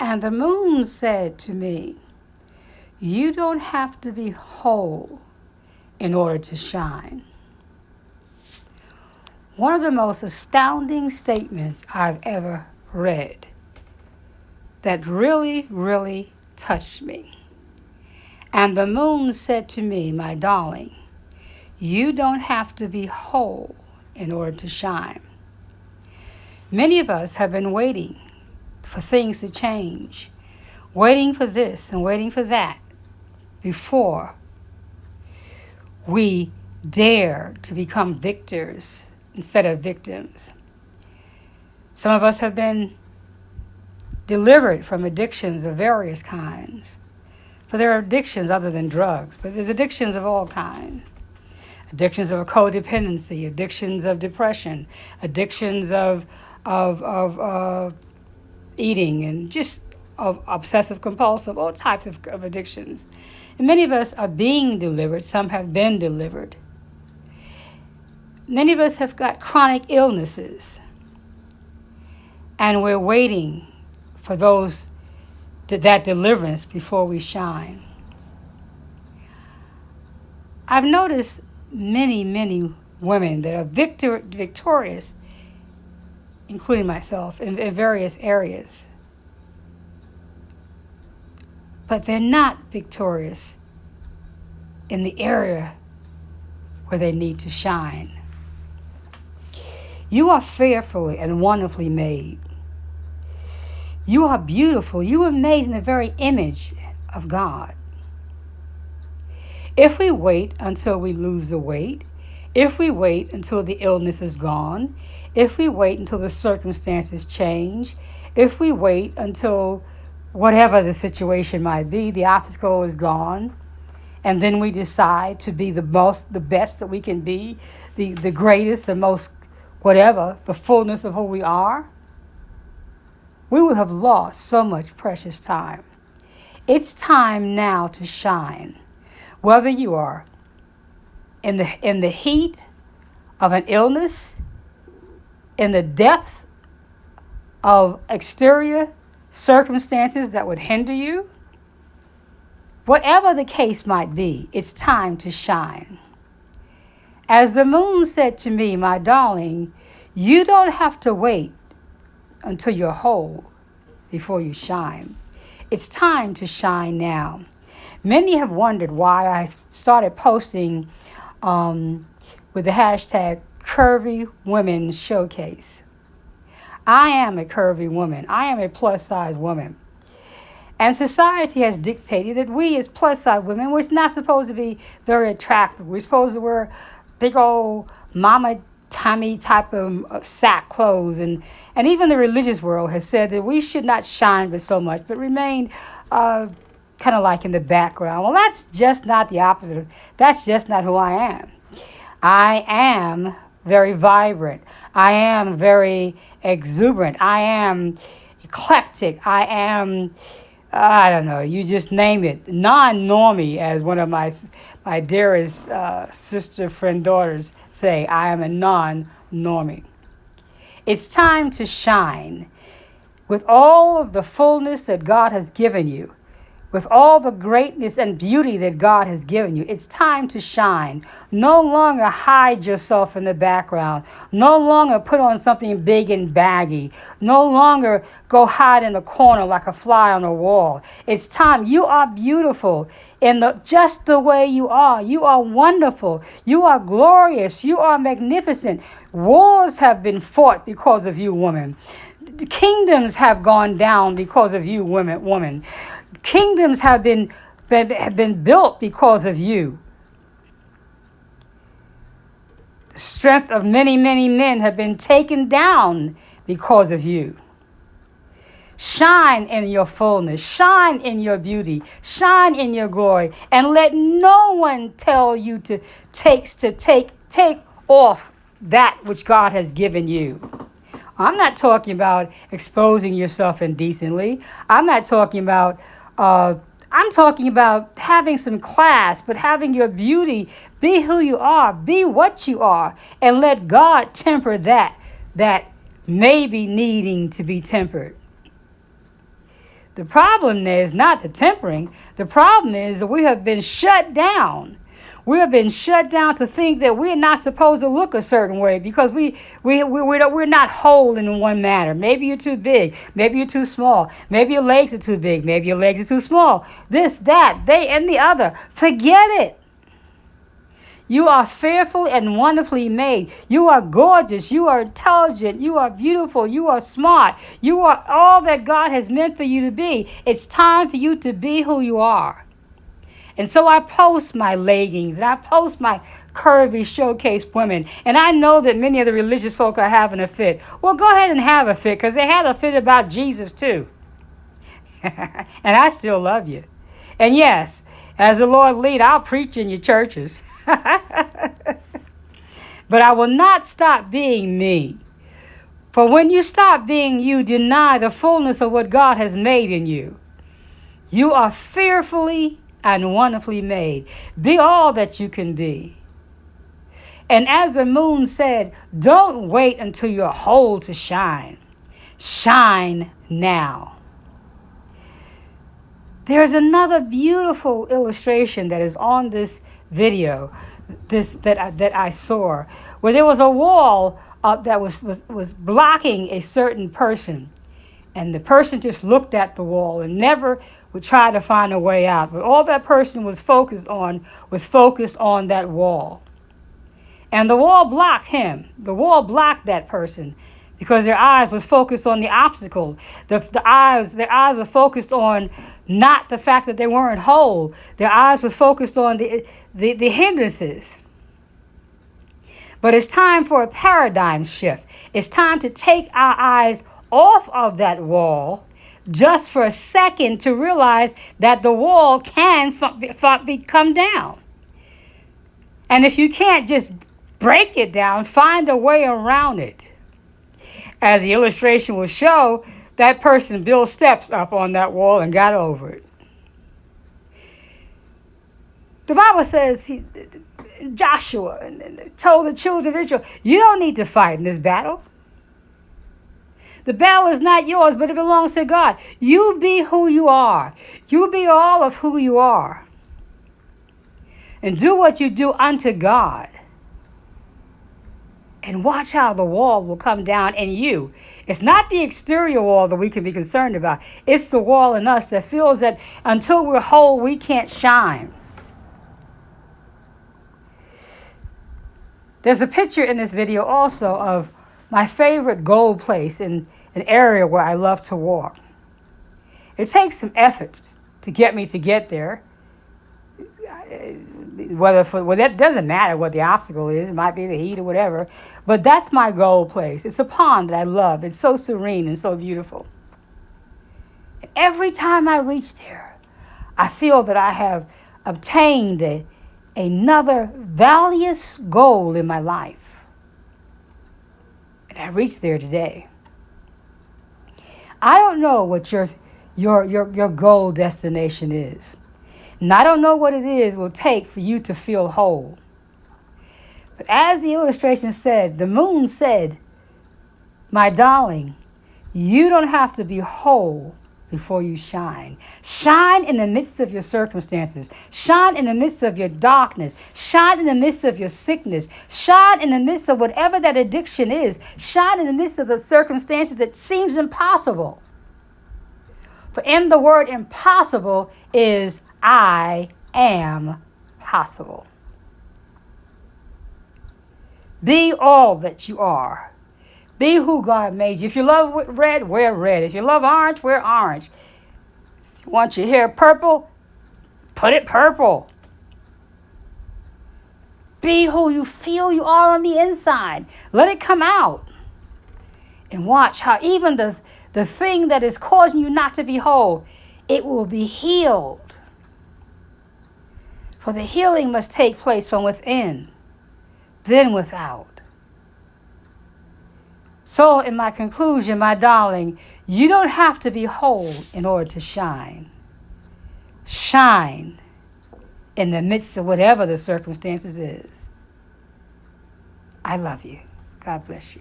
And the moon said to me, you don't have to be whole in order to shine. One of the most astounding statements I've ever read that really, really touched me. And the moon said to me, my darling, you don't have to be whole in order to shine. Many of us have been waiting for things to change, waiting for this and waiting for that before we dare to become victors instead of victims. Some of us have been delivered from addictions of various kinds. For there are addictions other than drugs, but there's addictions of all kinds. Addictions of codependency, addictions of depression, addictions of eating, and just of obsessive compulsive, all types of addictions. And many of us are being delivered. Some have been delivered. Many of us have got chronic illnesses, and we're waiting for that deliverance before we shine. I've noticed many women that are victorious, including myself, in various areas. But they're not victorious in the area where they need to shine. You are fearfully and wonderfully made. You are beautiful. You were made in the very image of God. If we wait until we lose the weight, if we wait until the illness is gone, if we wait until the circumstances change, if we wait until whatever the situation might be, the obstacle is gone, and then we decide to be the best that we can be, the greatest, the most whatever, the fullness of who we are, we will have lost so much precious time. It's time now to shine. Whether you are in the heat of an illness, in the depth of exterior circumstances that would hinder you, whatever the case might be, it's time to shine. As the moon said to me, my darling, you don't have to wait until you're whole before you shine. It's time to shine now. Many have wondered why I started posting with the hashtag Curvy Women Showcase. I am a curvy woman. I am a plus-size woman. And society has dictated that we as plus-size women, we're not supposed to be very attractive. We're supposed to wear big old mama tummy type of sack clothes. And even the religious world has said that we should not shine but so much, but remain kind of like in the background. Well, that's just not the opposite. That's just not who I am. I am very vibrant. I am very exuberant. I am eclectic. I am, I don't know, you just name it, non-normie, as one of my dearest sister friend daughters say. I am a non-normie. It's time to shine with all of the fullness that God has given you, with all the greatness and beauty that God has given you. It's time to shine. No longer hide yourself in the background. No longer put on something big and baggy. No longer go hide in the corner like a fly on a wall. It's time. You are beautiful in just the way you are. You are wonderful. You are glorious. You are magnificent. Wars have been fought because of you, woman. The kingdoms have gone down because of you, woman. Kingdoms have been built because of you. The strength of many men have been taken down because of you. Shine in your fullness. Shine in your beauty. Shine in your glory. And let no one tell you to take off that which God has given you. I'm not talking about exposing yourself indecently. I'm talking about having some class, but having your beauty, be who you are, be what you are, and let God temper that may be needing to be tempered. The problem is not the tempering. The problem is that we have been shut down. We have been shut down to think that we're not supposed to look a certain way because we're not whole in one manner. Maybe you're too big. Maybe you're too small. Maybe your legs are too big. Maybe your legs are too small. This, that, they, and the other. Forget it. You are fearfully and wonderfully made. You are gorgeous. You are intelligent. You are beautiful. You are smart. You are all that God has meant for you to be. It's time for you to be who you are. And so I post my leggings and I post my curvy showcase women. And I know that many of the religious folk are having a fit. Well, go ahead and have a fit because they had a fit about Jesus too. And I still love you. And yes, as the Lord lead, I'll preach in your churches. But I will not stop being me. For when you stop being you, deny the fullness of what God has made in you. You are fearfully and wonderfully made. Be all that you can be. And as the moon said, don't wait until you're whole to shine. Shine now. There's another beautiful illustration that is on this video that I saw, where there was a wall that was blocking a certain person. And the person just looked at the wall and never would try to find a way out. But all that person was focused on that wall. And the wall blocked him. The wall blocked that person because their eyes was focused on the obstacle. Their eyes were focused on not the fact that they weren't whole. Their eyes were focused on the hindrances. But it's time for a paradigm shift. It's time to take our eyes off of that wall just for a second to realize that the wall can come down. And if you can't just break it down, find a way around it. As the illustration will show, that person built steps up on that wall and got over it. The Bible says Joshua told the children of Israel, you don't need to fight in this battle. The battle is not yours, but it belongs to God. You be who you are. You be all of who you are. And do what you do unto God. And watch how the wall will come down in you. It's not the exterior wall that we can be concerned about. It's the wall in us that feels that until we're whole, we can't shine. There's a picture in this video also of my favorite goal place in an area where I love to walk. It takes some effort to get me to get there. That doesn't matter what the obstacle is. It might be the heat or whatever. But that's my goal place. It's a pond that I love. It's so serene and so beautiful. And every time I reach there, I feel that I have obtained another valueless goal in my life. And I reached there today. I don't know what your goal destination is. And I don't know what it will take for you to feel whole. But as the illustration said, the moon said, my darling, you don't have to be whole before you shine. Shine in the midst of your circumstances. Shine in the midst of your darkness. Shine in the midst of your sickness. Shine in the midst of whatever that addiction is. Shine in the midst of the circumstances that seems impossible. For in the word impossible is I am possible. Be all that you are. Be who God made you. If you love red, wear red. If you love orange, wear orange. If you want your hair purple, put it purple. Be who you feel you are on the inside. Let it come out. And watch how even the thing that is causing you not to be whole, it will be healed. For the healing must take place from within, then without. So in my conclusion, my darling, you don't have to be whole in order to shine. Shine in the midst of whatever the circumstances is. I love you. God bless you.